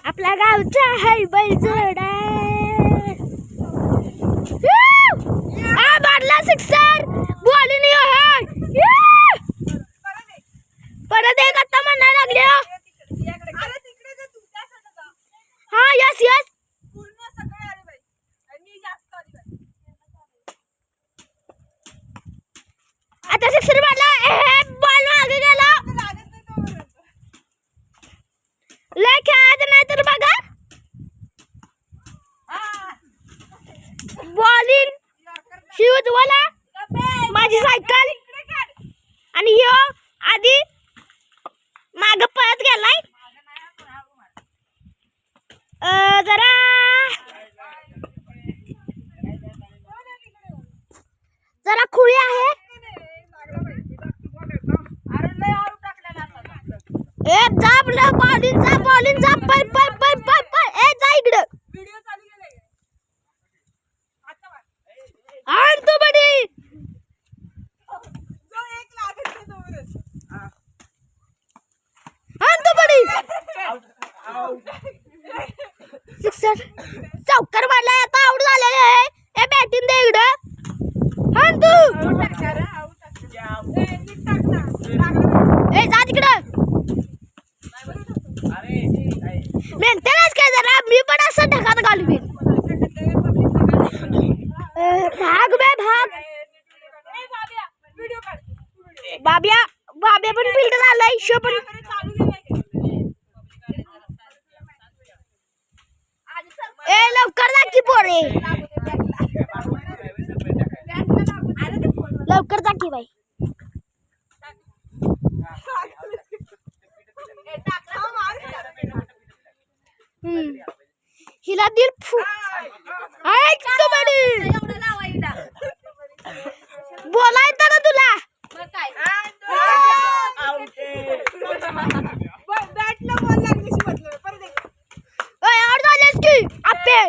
आपल्या गावचा हाय बैलजोडा मारला सिक्सर बॉलिंग आहे परत एक आता म्हणायला लागले हा यस यस आता सिक्सर मारला बॉल मागे गेला लय खेळायचं नाही तर बघा बॉलिंग शिवजवाला माझी सायकल आणि ह्यो आधी माग पळत गेलाय जरा जरा खुळी आहे ए जाब ना बॉलिंग जा पळ पळ पळ पळ पळ ए जा इकडं व्हिडिओ चालू केलाय आण तू बडी जो एक लागत नाही तोवरच आण तू बडी सिक्सर चौकर मारला आता आउट झालेला आहे ए बॅटिंग दे इकडं आण तू ए जा तिकडं मेंटेनन्स काय जरा मी पण असं ढगात घालवीन भाग बे भाग बाब्या पण फिल्डर आलाय शो पण ए लवकर जा की पोरे लवकर जा की बाई हिला दिल बोलायचं ना तुला बॅटला बॉल लागली की आउट झालेस की आपे